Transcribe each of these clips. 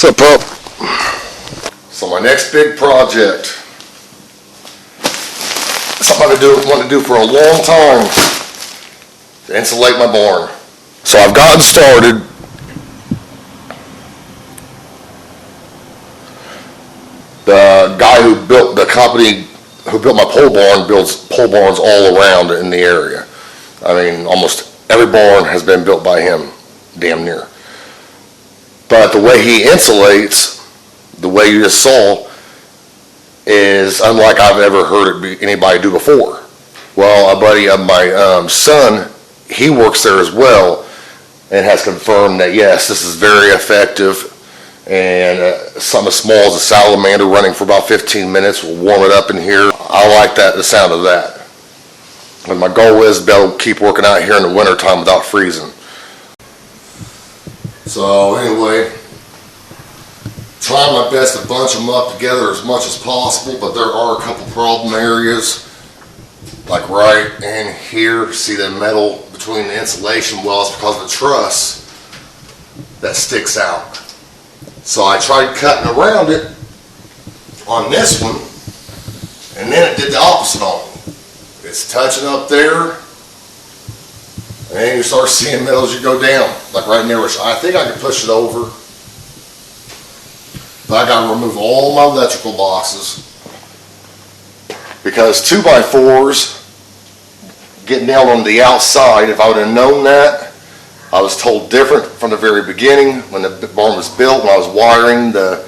What's up, pup? So my next big project, something I've been wanting to do for a long time, to insulate my barn. So I've gotten started. The guy who built the company who built my pole barn builds pole barns all around in the area. I mean, almost every barn has been built by him, damn near. But the way he insulates, the way you just saw, is unlike I've ever heard anybody do before. Well, a buddy of my son, he works there as well, and has confirmed that yes, this is very effective. And something as small as a salamander running for about 15 minutes will warm it up in here. I like the sound of that. And my goal is to be able to keep working out here in the winter time without freezing. So anyway, trying my best to bunch them up together as much as possible, but there are a couple problem areas, like right in here. See the metal between the insulation wells because of the truss that sticks out. So I tried cutting around it on this one, and then it did the opposite on me. It's touching up there, and then you start seeing metal as you go down, like right near which I think I can push it over. But I got to remove all my electrical boxes because 2x4s get nailed on the outside. If I would have known that, I was told different from the very beginning when the barn was built, when I was wiring the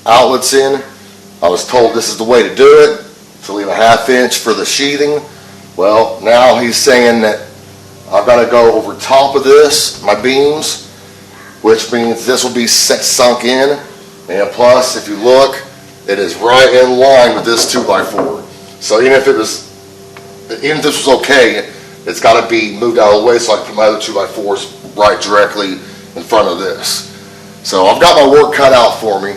outlets in. I was told this is the way to do it, to leave a 1/2 inch for the sheathing. Well, now he's saying that I've got to go over top of this, my beams, which means this will be sunk in. And plus, if you look, it is right in line with this 2x4. So even if this was okay, it's got to be moved out of the way so I can put my other 2x4s right directly in front of this. So I've got my work cut out for me.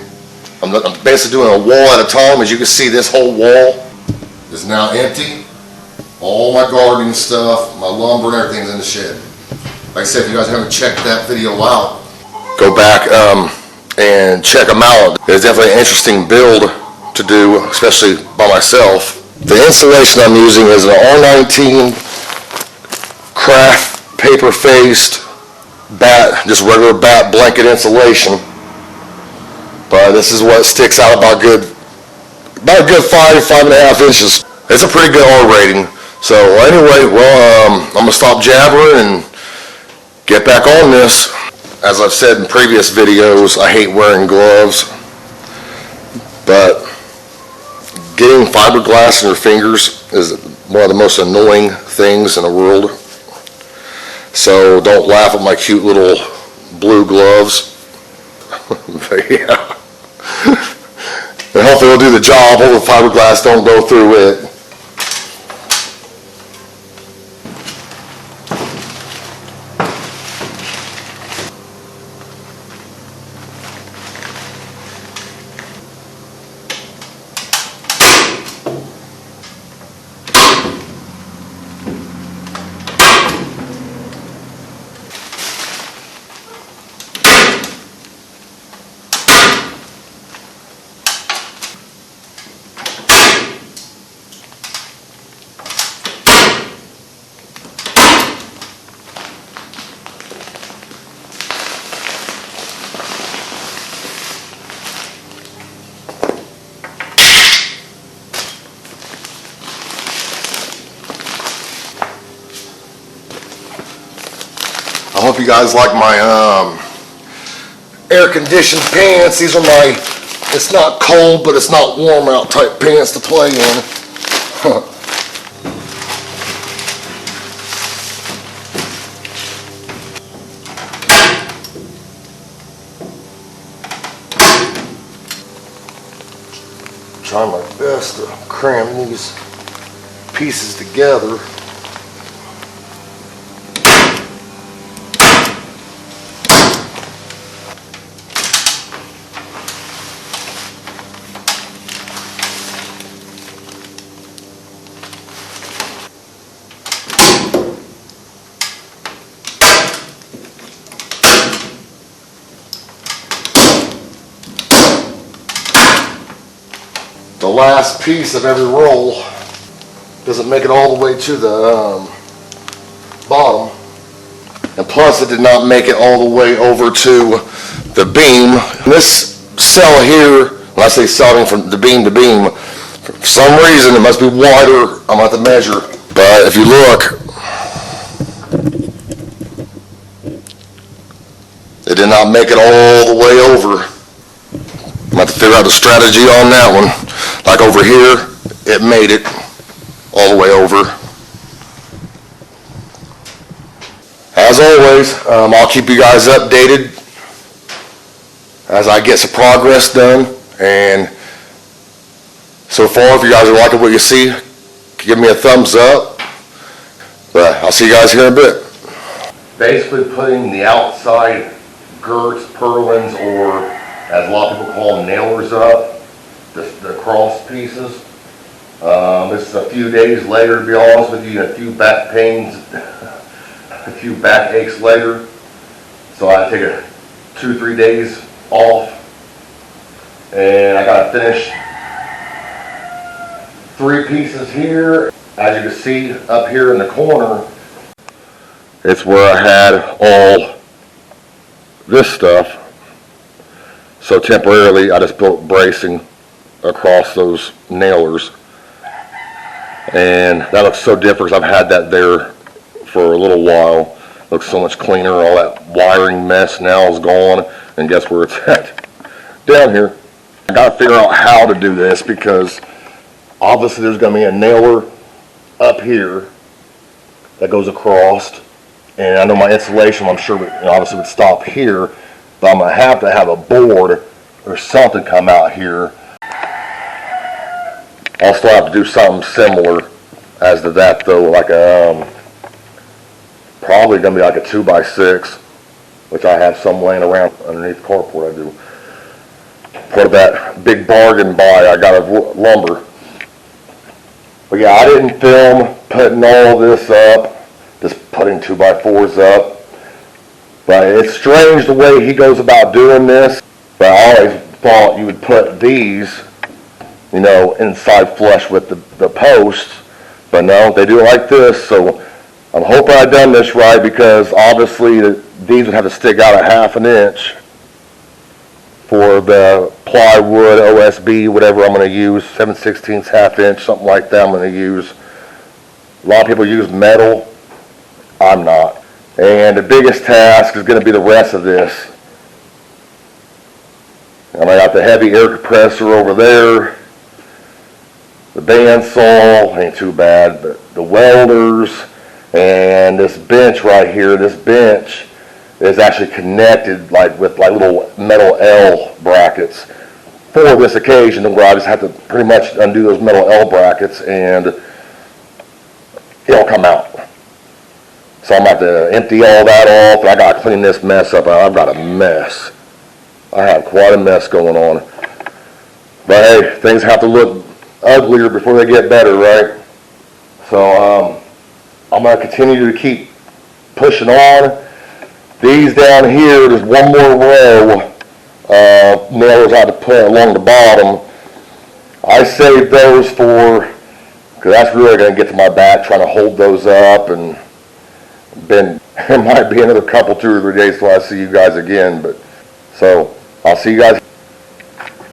I'm basically doing a wall at a time. As you can see, this whole wall is now empty. All my gardening stuff, my lumber, and everything's in the shed. Like I said, if you guys haven't checked that video out, go back and check them out. It's definitely an interesting build to do, especially by myself. The insulation I'm using is an R19 craft paper-faced bat, just regular bat blanket insulation. But this is what sticks out about a good 5.5 inches. It's a pretty good R rating. So anyway, well, I'm gonna stop jabbering and get back on this. As I've said in previous videos, I hate wearing gloves, but getting fiberglass in your fingers is one of the most annoying things in the world. So don't laugh at my cute little blue gloves. But yeah. And hopefully it'll do the job. Hopefully the fiberglass don't go through it. I hope you guys like my air-conditioned pants. These are my, it's not cold, but it's not warm out type pants to play in. Trying my best to cram these pieces together. the last piece of every roll doesn't make it all the way to the bottom. And plus, it did not make it all the way over to the beam. This cell here, when I say celling from the beam to beam, for some reason it must be wider. I'm going to have to measure. But if you look, it did not make it all the way over. I'm going to have to figure out the strategy on that one. Like over here, it made it all the way over. As always, I'll keep you guys updated as I get some progress done. And so far, if you guys are liking what you see, give me a thumbs up. But I'll see you guys here in a bit. Basically putting the outside girts, purlins, or as a lot of people call them, nailers up, the cross pieces. This is a few days later, to be honest with you, and a few back pains, a few back aches later. So I take a 2-3 days off, and I gotta finish 3 pieces here. As you can see up here in the corner, it's where I had all this stuff. So temporarily, I just built bracing across those nailers. And that looks so different because I've had that there for a little while. Looks so much cleaner. All that wiring mess now is gone. And guess where it's at? Down here. I gotta figure out how to do this because obviously there's gonna be a nailer up here that goes across. And I know my insulation, I'm sure, obviously would stop here. But I'm going to have a board or something come out here. I'll still have to do something similar as to that though, like probably going to be like a 2x6, which I have some laying around underneath the carport I do. Part of that big bargain buy I got of lumber. But yeah, I didn't film putting all this up, just putting 2x4s up. But it's strange the way he goes about doing this. But I always thought you would put these, inside flush with the posts. But no, they do it like this. So I'm hoping I've done this right because obviously these would have to stick out a 1/2 inch for the plywood, OSB, whatever I'm going to use, 7/16, 1/2 inch, something like that I'm going to use. A lot of people use metal. I'm not. And the biggest task is going to be the rest of this. And I got the heavy air compressor over there. The bandsaw, ain't too bad, but the welders, and this bench right here, this bench is actually connected with little metal L brackets for this occasion, where I just have to pretty much undo those metal L brackets and it'll come out. So I'm going to have to empty all that off, and I got to clean this mess up. I've got a mess. I have quite a mess going on. But hey, things have to look uglier before they get better, right? So I'm going to continue to keep pushing on. These down here, there's one more row of nailers I have to put along the bottom. I saved those because that's really going to get to my back, trying to hold those up, and it might be another couple, 2 or 3 days till I see you guys again. But so I'll see you guys